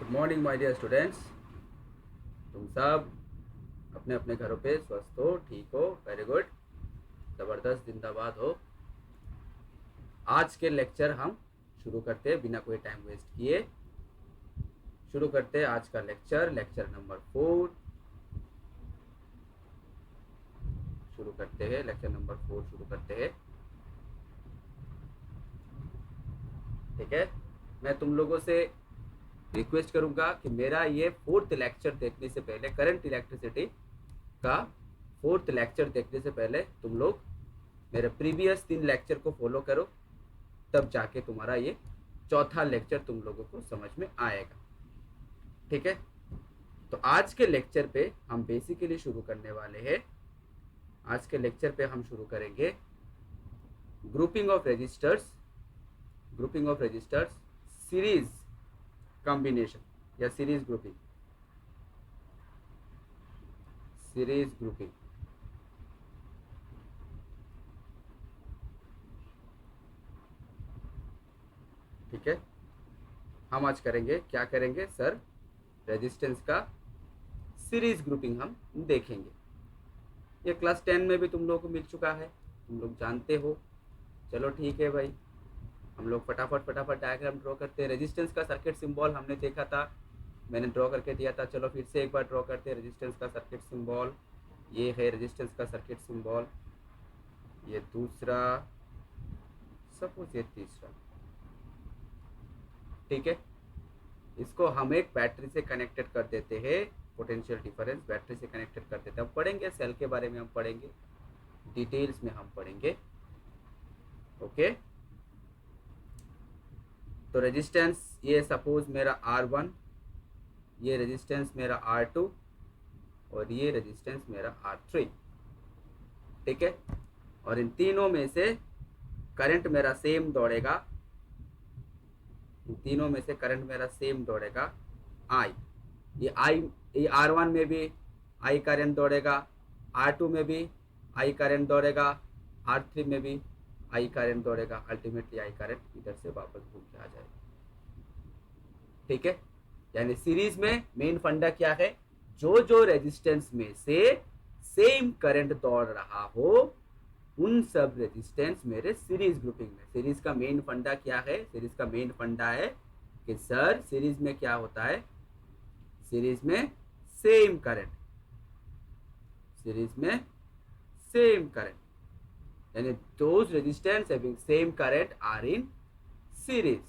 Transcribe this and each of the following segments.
Good morning my dear students. तुम सब अपने अपने घरों पे स्वस्थ हो, ठीक हो, वेरी गुड, ज़बरदस्त, जिंदाबाद हो। आज के लेक्चर हम शुरू करते हैं बिना कोई टाइम वेस्ट किए। शुरू करते हैं आज का लेक्चर, लेक्चर नंबर 4 शुरू करते हैं। लेक्चर नंबर 4 शुरू करते हैं। ठीक है, मैं तुम लोगों से रिक्वेस्ट करूंगा कि मेरा ये 4th लेक्चर देखने से पहले, करंट इलेक्ट्रिसिटी का 4th लेक्चर देखने से पहले तुम लोग मेरे प्रीवियस 3 लेक्चर को फॉलो करो, तब जाके तुम्हारा ये चौथा लेक्चर तुम लोगों को समझ में आएगा। ठीक है, तो आज के लेक्चर पे हम बेसिकली शुरू करने वाले हैं। आज के लेक्चर पे हम शुरू करेंगे grouping of resistors, series combination या सीरीज ग्रुपिंग। ठीक है, हम आज करेंगे, क्या करेंगे सर, रेजिस्टेंस का सीरीज ग्रुपिंग हम देखेंगे। ये क्लास 10 में भी तुम लोगों को मिल चुका है, तुम लोग जानते हो। चलो ठीक है भाई, हम लोग फटाफट डायग्राम ड्रॉ करते हैं। रेजिस्टेंस का सर्किट सिंबल हमने देखा था, मैंने ड्रॉ करके दिया था। चलो फिर से एक बार ड्रॉ करते हैं रेजिस्टेंस का सर्किट सिंबल। ये है रेजिस्टेंस का सर्किट सिंबल, ये दूसरा, सपोज ये तीसरा। ठीक है, इसको हम एक बैटरी से कनेक्टेड कर देते हैं। पोटेंशियल डिफरेंस बैटरी से कनेक्टेड कर देते हैं। हम पढ़ेंगे सेल के बारे में, हम पढ़ेंगे डिटेल्स में, हम पढ़ेंगे। ओके, तो रेजिस्टेंस ये सपोज मेरा R1, ये रेजिस्टेंस मेरा R2 और ये रेजिस्टेंस मेरा R3। ठीक है, और इन तीनों में से करंट मेरा सेम दौड़ेगा, इन तीनों में से करंट मेरा सेम दौड़ेगा I। ये R1 में भी I करंट दौड़ेगा, R2 में भी I करंट दौड़ेगा, R3 में भी I करंट दौड़ेगा। अल्टीमेटली I करंट इधर से वापस घूम के आ जाएगा। ठीक है, यानी सीरीज में मेन फंडा क्या है, जो जो रेजिस्टेंस में से सेम करंट दौड़ रहा हो उन सब रेजिस्टेंस मेरे सीरीज ग्रुपिंग में। सीरीज का मेन फंडा क्या है, सीरीज का मेन फंडा है कि सर सीरीज में क्या होता है, सीरीज में सेम करंट, सीरीज में सेम करंट, यानी those resistance having same current are in series.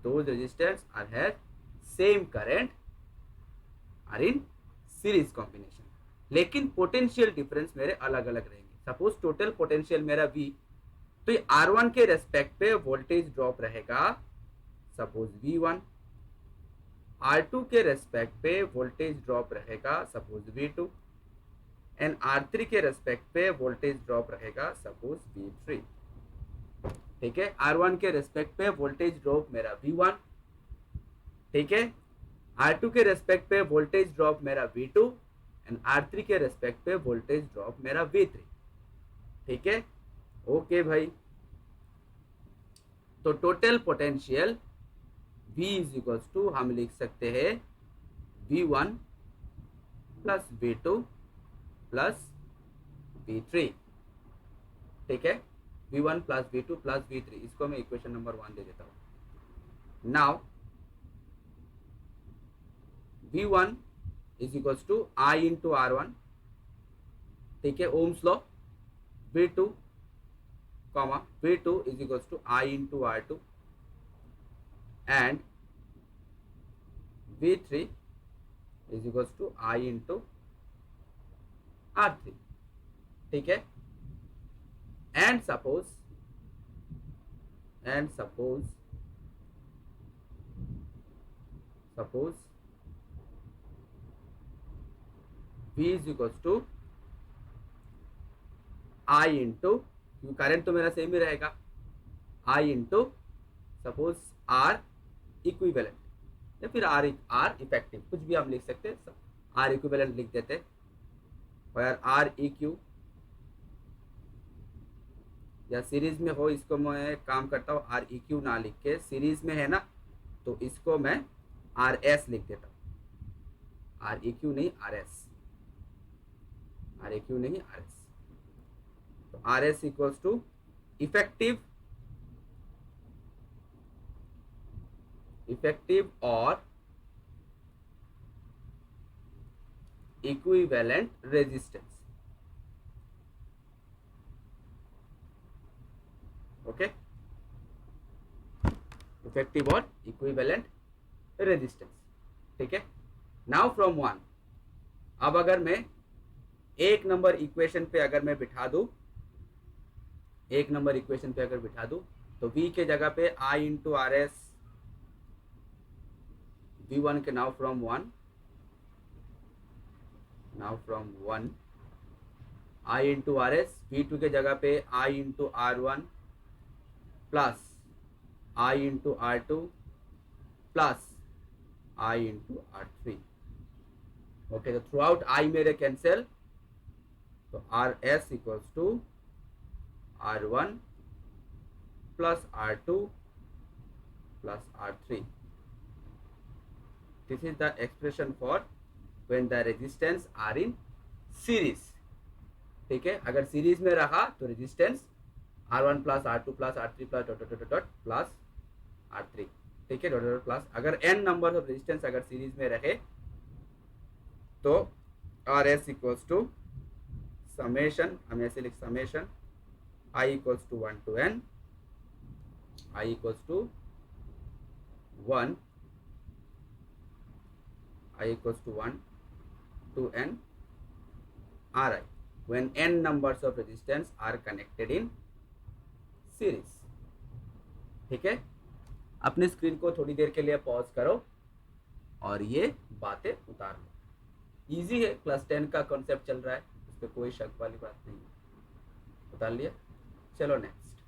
those resistors are have same current are in series combination, लेकिन पोटेंशियल डिफरेंस मेरे अलग अलग रहेंगे। सपोज टोटल पोटेंशियल मेरा V, तो ये R1 के रेस्पेक्ट पे वोल्टेज ड्रॉप रहेगा सपोज V1, R2 के रेस्पेक्ट पे वोल्टेज ड्रॉप रहेगा सपोज V2, एंड R3 के रेस्पेक्ट पे वोल्टेज ड्रॉप रहेगा सपोज V3। ठीक है, R1 के रेस्पेक्ट पे वोल्टेज ड्रॉप मेरा V1, ठीक है, R2 के रेस्पेक्ट पे वोल्टेज ड्रॉप मेरा V2 एंड R3 के रेस्पेक्ट पे वोल्टेज ड्रॉप मेरा V3। ठीक है, ओके भाई, तो total potential V is equals to हम लिख सकते हैं V1 plus V2 plus V3। ठीक है, V1 plus V2 plus V3, इसको मैं इक्वेशन नंबर 1 दे देता हूं। Now V1 is equals to I into R1, ठीक है, Ohm's law. V2 is equals to I into R2 and V3 is equals to I into R3। ठीक है, and suppose V is equals to I into, क्योंकि current तो मेरा same ही रहेगा, I into suppose R equivalent या फिर R effective, कुछ भी हम लिख सकते हैं, R इक्विवेलेंट लिख देते, और R EQ, या सीरीज में हो, इसको मैं काम करता हूँ REQ ना लिख के, सीरीज में है ना तो इसको मैं आर एस लिख देता हूं, आर ए क्यू नहीं R S, R A Q नहीं आर एस। तो R S equals to effective, effective और इक्विवेलेंट रेजिस्टेंस। ओके, इफेक्टिव और इक्विवेलेंट रेजिस्टेंस। ठीक है, नाउ फ्रॉम वन, अब अगर मैं एक नंबर इक्वेशन पे अगर मैं बिठा दूं, एक नंबर इक्वेशन पे अगर बिठा दूं, तो V के जगह पे I into R S V1 के, now from one, now from one I into R S, V2 के जगह पे I into R1 plus I into R2 plus I into R3। Okay, तो थ्रू आउट I मेरे cancel, तो R S equals to R1 plus R2 plus R3। This is the expression for when the resistance are in series. ठीक है, अगर series में रहा तो resistance R1 plus R2 plus R3 plus dot dot dot plus R3। ठीक है, dot dot plus, अगर n number of resistance अगर सीरीज में रहे तो R S equals to summation, हम ऐसे लिख summation I equals to 1 to n, I equals to 1, I equals to 1 to n Ri when n numbers of resistance are connected in series। ठीक है, अपनी स्क्रीन को थोड़ी देर के लिए पॉज करो और ये बातें उतार लो। इजी है, क्लास 10 का कॉन्सेप्ट चल रहा है, उस पर कोई शक वाली बात नहीं है। उतार लिया, चलो नेक्स्ट।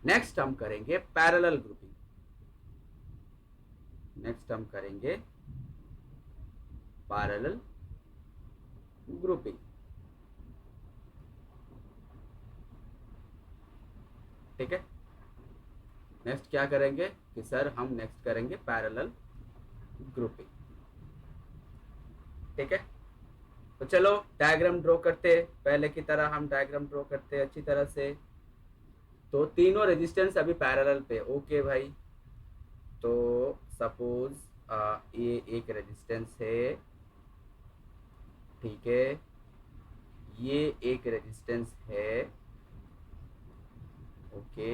नेक्स्ट हम करेंगे पैरेलल ग्रुपिंग। नेक्स्ट हम करेंगे पैरेलल ग्रुपिंग। ठीक है, नेक्स्ट क्या करेंगे कि सर हम नेक्स्ट करेंगे पैरेलल ग्रुपिंग। ठीक है, तो चलो डायग्राम ड्रॉ करते, पहले की तरह हम डायग्राम ड्रॉ करते अच्छी तरह से। तो तीनों रेजिस्टेंस अभी पैरेलल पे। ओके भाई, तो सपोज ये एक रेजिस्टेंस है, ठीक है, ये एक रेजिस्टेंस है, ओके,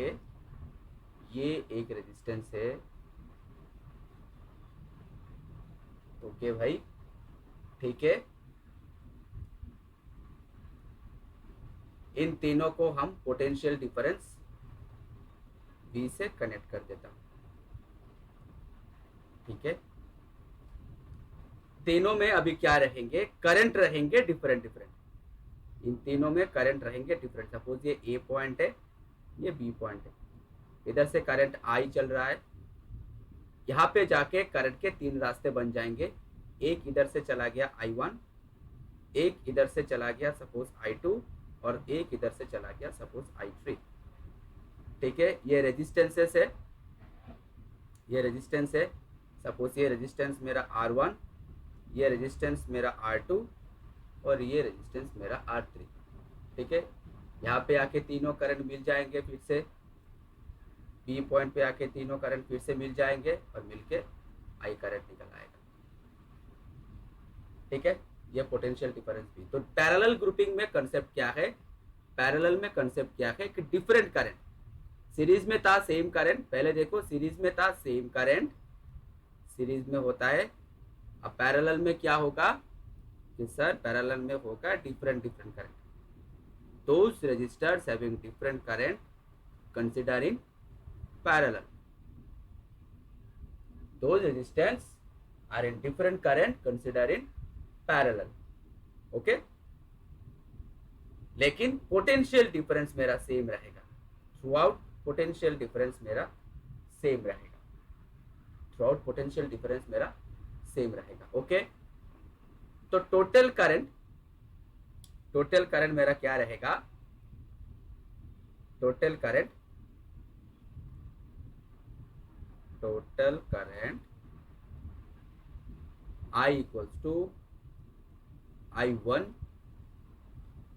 ये एक रेजिस्टेंस है, ओके भाई, ठीक है। इन तीनों को हम पोटेंशियल डिफरेंस V से कनेक्ट कर देता हूं। ठीक है, तीनों में अभी क्या रहेंगे, करंट रहेंगे डिफरेंट डिफरेंट। इन तीनों में करंट रहेंगे डिफरेंट। सपोज ये A पॉइंट है, ये B पॉइंट है, इधर से करंट I चल रहा है, यहाँ पे जाके करंट के तीन रास्ते बन जाएंगे। एक इधर से चला गया I1, एक इधर से चला गया सपोज I2, और एक इधर से चला गया सपोज I3। ठीक है, ये रेजिस्टेंसेस है, ये रेजिस्टेंस है। सपोज ये रेजिस्टेंस मेरा R1, ये रेजिस्टेंस मेरा R2 और ये रेजिस्टेंस मेरा R3। ठीक है, यहाँ पे आके तीनों करंट मिल जाएंगे, फिर से B पॉइंट पे आके तीनों करंट फिर से मिल जाएंगे और मिलके I करंट निकल आएगा। ठीक है, ये पोटेंशियल डिफरेंस भी। तो पैरेलल ग्रुपिंग में कंसेप्ट क्या है, पैरेलल में कंसेप्ट क्या है कि डिफरेंट करंट, सीरीज में था सेम करंट, पहले देखो सीरीज में था सेम करंट, सीरीज में होता है। अब पैरेलल में क्या होगा कि सर पैरेलल में होगा different different current. Those resistors having different current consider in parallel, those resistance are in different current consider in parallel. Okay, लेकिन पोटेंशियल डिफरेंस मेरा सेम रहेगा थ्रू आउट, पोटेंशियल डिफरेंस मेरा सेम रहेगा throughout, potential difference मेरा same रहेगा। Okay, तो total current मेरा क्या रहेगा, total current total current I equals to I1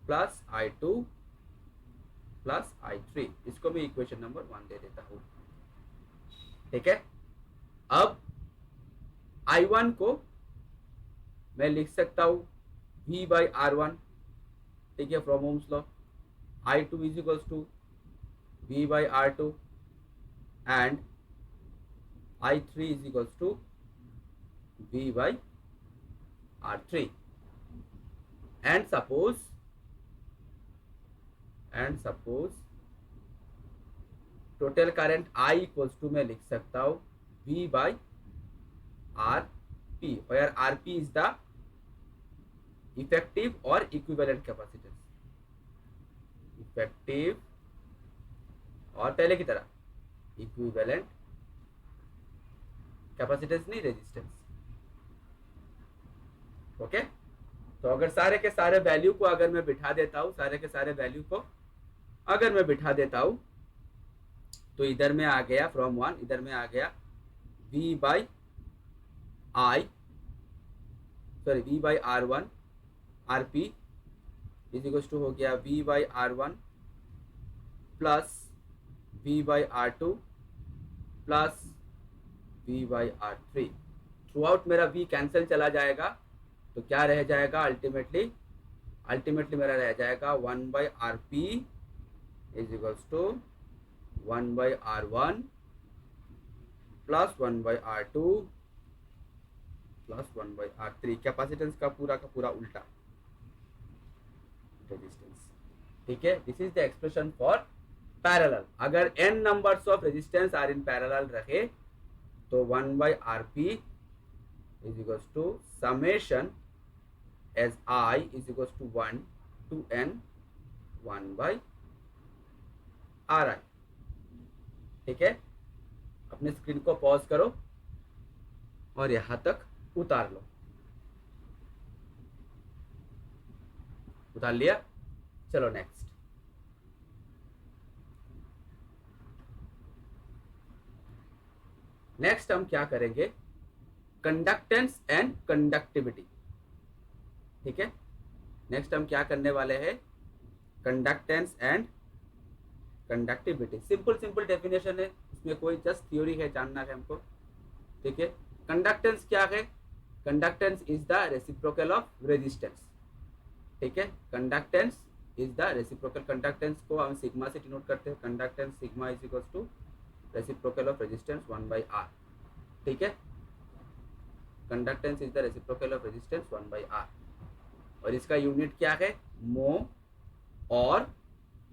plus I2 plus I3। इसको मैं इक्वेशन नंबर 1 दे देता हूं। ठीक है, अब I1 को मैं लिख सकता हूं V बाई R1, ठीक है, from Ohm's law. I2 is equals to V by R2 and I3 is equals to V by R3 and suppose total current I equals to मैं लिख सकता हूँ V by RP where RP is the effective or equivalent capacitance, effective और पहले की तरह equivalent capacitance नहीं resistance. Okay, तो अगर सारे के सारे वैल्यू को अगर मैं बिठा देता हूं, सारे के सारे वैल्यू को अगर मैं बिठा देता हूं तो इधर में आ गया फ्रॉम 1, इधर में आ गया V by R1 RP is equal to हो गया V by R1 plus V by R2 plus V by R3। Throughout मेरा V कैंसिल चला जाएगा तो क्या रह जाएगा, अल्टीमेटली मेरा रह जाएगा 1 by RP is equals to 1 by R1 plus 1 by R2 plus 1 by R3। Capacitance का पूरा उल्टा रेजिस्टेंस। ठीक है, this is the expression for parallel. अगर n numbers of resistance are in parallel रहे तो 1 by RP is equals to summation as I is equals to 1 to n 1 by RI। ठीक है, अपने स्क्रीन को पॉज करो और यहां तक उतार लो। उतार लिया, चलो नेक्स्ट। नेक्स्ट हम क्या करेंगे, कंडक्टेंस एंड कंडक्टिविटी। ठीक है, नेक्स्ट हम क्या करने वाले हैं, conductance and conductivity. Simple definition है, इसमें कोई जस्ट थ्योरी है, जानना है हमको। ठीक है, कंडक्टेंस क्या है, conductance is the reciprocal of resistance. ठीक है, conductance is the reciprocal, conductance को हम सिग्मा से डिनोट करते हैं। Conductance sigma is equal to reciprocal of resistance 1 by R। ठीक है, conductance is the reciprocal of resistance 1 by R और इसका यूनिट क्या है, मो, और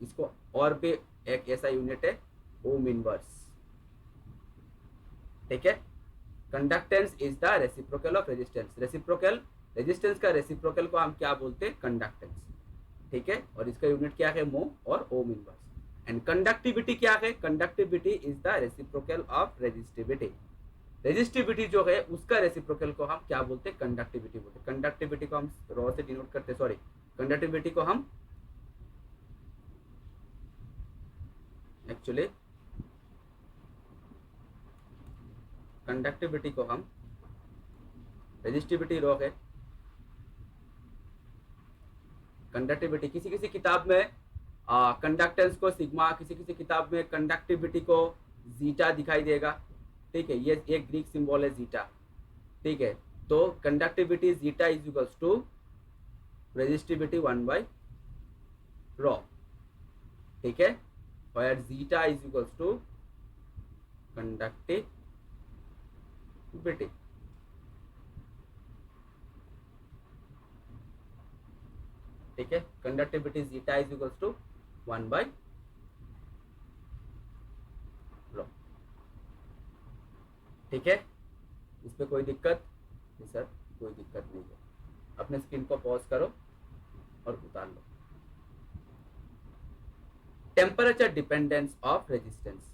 इसको और पे एक ऐसा यूनिट है ओम इनवर्स। ठीक है, conductance is the reciprocal of resistance. Reciprocal resistance का रेसिप्रोकल को हम क्या बोलते हैं, कंडक्टेंस। ठीक है, और इसका यूनिट क्या है, मो और ओम इनवर्स। एंड कंडक्टिविटी क्या है, conductivity is the reciprocal of resistivity. Resistivity जो है उसका रेसिप्रोकल को हम क्या बोलते हैं, कंडक्टिविटी बोलते हैं। कंडक्टिविटी को हम रॉ से डिनोट करते हैं, सॉरी, कंडक्टिविटी को हम एक्चुअली कंडक्टिविटी को हम रेजिस्टिविटी रॉ है। कंडक्टिविटी किसी किसी किताब में कंडक्टेंस को सिग्मा, किसी किसी किताब में कंडक्टिविटी को जीटा दिखाई देगा। ठीक है, ये एक ग्रीक सिंबल है जीटा। ठीक है, तो conductivity zeta is equals to resistivity 1 by rho. ठीक है, where zeta is equals to conductivity। ठीक है, conductivity zeta is equals to 1 by rho. ठीक है, इस पे कोई दिक्कत नहीं सर, कोई दिक्कत नहीं है। अपने स्क्रीन को पॉज करो और उतार लो। Temperature dependence of resistance.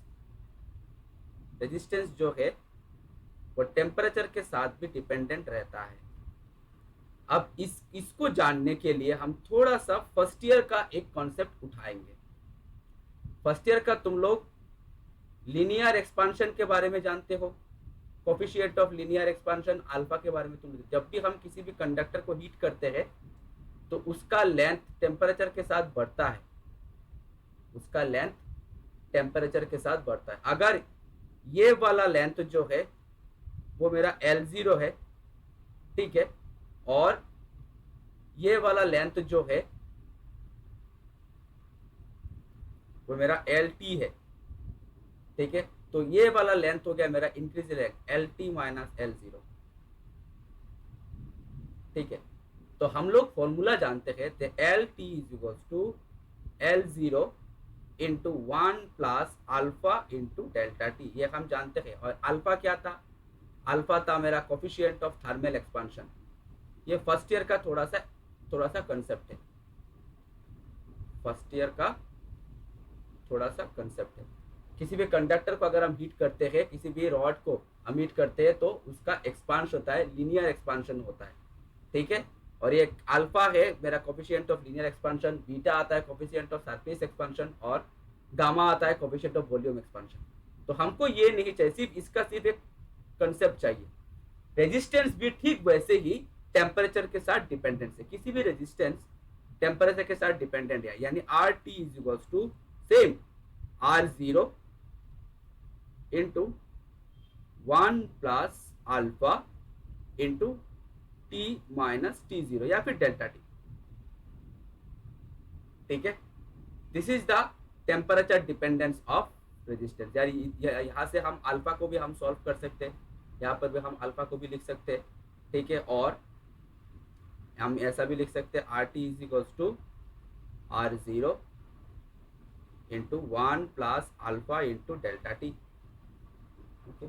Resistance जो है वो टेम्परेचर के साथ भी डिपेंडेंट रहता है। अब इसको जानने के लिए हम थोड़ा सा फर्स्ट ईयर का एक कॉन्सेप्ट उठाएंगे। फर्स्ट ईयर का तुम लोग लीनियर एक्सपांशन के बारे में जानते हो, coefficient of linear expansion alpha के बारे में तुम, जब भी हम किसी भी कंडक्टर को हीट करते हैं तो उसका लेंथ टेम्परेचर के साथ बढ़ता है, उसका लेंथ टेम्परेचर के साथ बढ़ता है। अगर ये वाला लेंथ जो है वो मेरा L0 है, ठीक है, और ये वाला लेंथ जो है वो मेरा LT है, ठीक है, तो ये वाला लेंथ हो गया मेरा increase length LT minus L0, ठीक है। तो हम लोग फॉर्मूला जानते हैं तो LT is equals to L0 into 1 plus alpha into delta T, ये हम जानते हैं। और अल्फा क्या था, अल्फा था मेरा कोफिशिएंट ऑफ थर्मल एक्सपांशन। ये फर्स्ट ईयर का थोड़ा सा कंसेप्ट है, फर्स्ट ईयर का थोड़ा सा कंसेप्ट है। किसी भी कंडक्टर को अगर हम हीट करते हैं, किसी भी रॉड को हम हीट करते हैं तो उसका एक्सपांशन होता है, लीनियर एक्सपांशन होता है, ठीक है। और ये अल्फा है मेरा coefficient of linear expansion, beta आता है कोफिशिएंट ऑफ सरफेस एक्सपांशन, और गामा आता है कोफिशिएंट ऑफ वॉल्यूम एक्सपांशन। तो हमको ये नहीं चाहिए, सिर्फ एक कंसेप्ट चाहिए। रेजिस्टेंस भी ठीक वैसे ही टेम्परेचर के साथ डिपेंडेंट है, किसी भी रेजिस्टेंस टेम्परेचर के साथ डिपेंडेंट है, यानी R T is equals to same R0 into 1 plus alpha into T minus T0 या फिर डेल्टा टी, ठीक है। This is the temperature dependence of resistance. यार यहाँ से हम अल्फा को भी हम सॉल्व कर सकते हैं, यहाँ पर भी हम अल्फा को भी लिख सकते हैं, ठीक है। और हम ऐसा भी लिख सकते हैं RT is equals to R0 into 1 plus alpha into delta T, okay,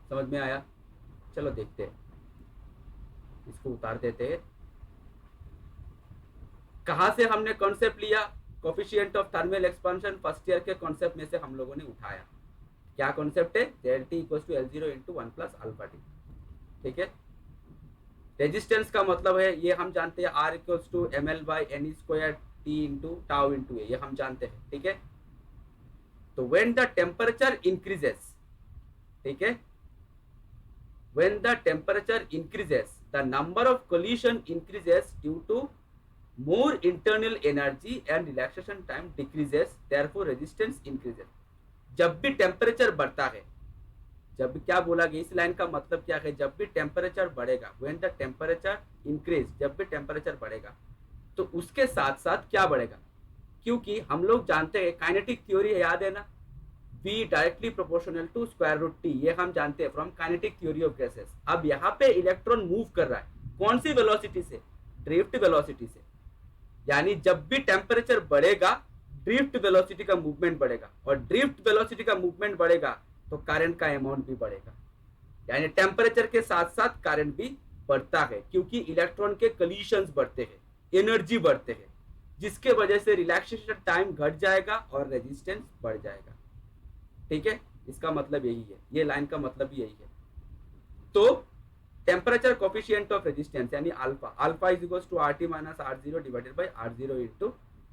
समझ में आया। चलो देखते हैं, इसको उतार देते हैं। कहां से हमने कॉन्सेप्ट लिया, coefficient of thermal expansion first year के कॉन्सेप्ट में से हम लोगों ने उठाया। क्या कॉन्सेप्ट है, del T equals to L0 into 1 plus alpha T, ठीक है। रेजिस्टेंस का मतलब है, ये हम जानते हैं R equals to ML by n square T into tau into A, ये हम जानते हैं, ठीक है। तो व्हेन द टेम्परेचर इंक्रीजेस, ठीक है, when the temperature increases the number of collision increases due to more internal energy and relaxation time decreases, therefore resistance increases। जब भी टेम्परेचर बढ़ता है, जब भी, क्या बोला गया इस लाइन का मतलब क्या है, जब भी टेम्परेचर बढ़ेगा, when the temperature increase, जब भी टेम्परेचर बढ़ेगा तो उसके साथ साथ क्या बढ़ेगा, क्योंकि हम लोग जानते हैं काइनेटिक थ्योरी याद है ना, V directly proportional to square root T, ये हम जानते हैं from kinetic theory of gases. अब यहाँ पे इलेक्ट्रॉन मूव कर रहा है, कौन सी वेलोसिटी से, ड्रिफ्ट वेलोसिटी से, यानी जब भी टेम्परेचर बढ़ेगा ड्रिफ्ट वेलोसिटी का मूवमेंट बढ़ेगा, और ड्रिफ्ट वेलोसिटी का मूवमेंट बढ़ेगा तो करंट का अमाउंट भी बढ़ेगा, यानी टेम्परेचर के साथ साथ करंट भी बढ़ता है, क्योंकि इलेक्ट्रॉन के कलीशंस बढ़ते हैं, एनर्जी बढ़ते हैं, जिसके वजह से रिलैक्सेशन टाइम घट जाएगा और रेजिस्टेंस बढ़ जाएगा, ठीक है। इसका मतलब यही है, ये लाइन का मतलब यही है। तो टेम्परेचर कोफिशिएंट ऑफ रेजिस्टेंस यानी alpha is equals to RT minus R0 divided by R0 into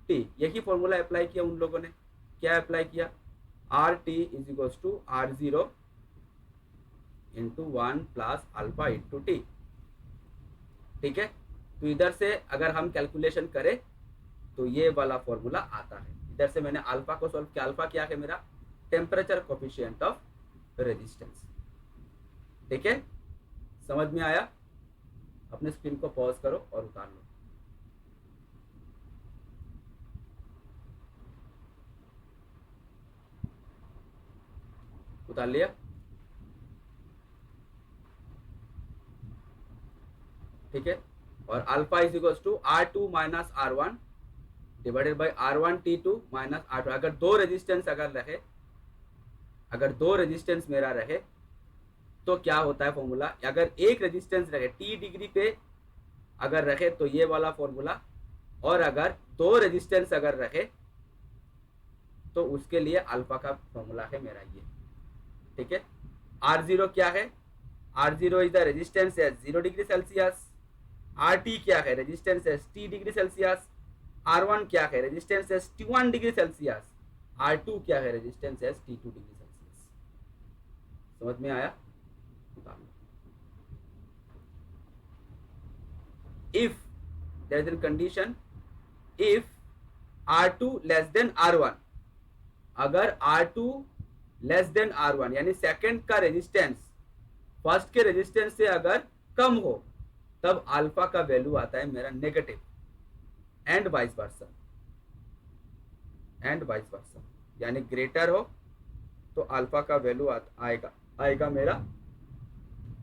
T, यही फॉर्मूला अप्लाई किया उन लोगों ने। क्या अप्लाई किया, RT is equals to R0 into 1 plus alpha into T, ठीक है। तो इधर से अगर हम कैलकुलेशन करें तो ये वाला फॉर्मूला आता है। इधर से मैंने अल्फा को सॉल्व किया, अल्फा क्या है मेरा, टेम्परेचर कोफिशिएंट ऑफ रेजिस्टेंस, ठीक है। समझ में आया, अपने स्क्रीन को पॉज करो और उतार लो। उतार लिया, ठीक है। और alpha is equals to R2 minus R1 divided by R1 T2 minus R2। अगर दो रेजिस्टेंस अगर दो रेजिस्टेंस मेरा रहे तो क्या होता है फॉर्मूला, अगर एक रेजिस्टेंस रहे T डिग्री पे अगर रहे तो ये वाला फॉर्मूला, और अगर दो रेजिस्टेंस अगर रहे तो उसके लिए अल्फा का फॉर्मूला है मेरा ये, ठीक है। R0 क्या है, R0 is the resistance at 0 degree Celsius, RT क्या है, resistance at T degree Celsius, R1 क्या है, resistance at 1 degree Celsius, R2 क्या है, resistance as T2 degree Celsius. समझ में आया? If there is an condition, if R2 less than R1, अगर R2 लेस देन R1 यानी सेकंड का रेजिस्टेंस फर्स्ट के रेजिस्टेंस से अगर कम हो, तब अल्फा का वैल्यू आता है मेरा negative, and vice versa, and vice versa, यानी ग्रेटर हो तो अल्फा का वैल्यू आएगा मेरा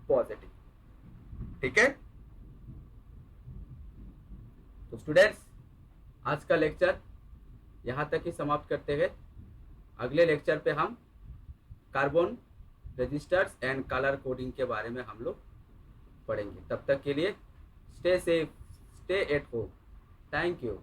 पॉजिटिव। ठीक है, तो स्टूडेंट्स आज का लेक्चर यहाँ तक ही समाप्त करते हैं। अगले लेक्चर पे हम carbon resistors and colour coding के बारे में हम लोग पढ़ेंगे। तब तक के लिए stay safe, stay at home. Thank you.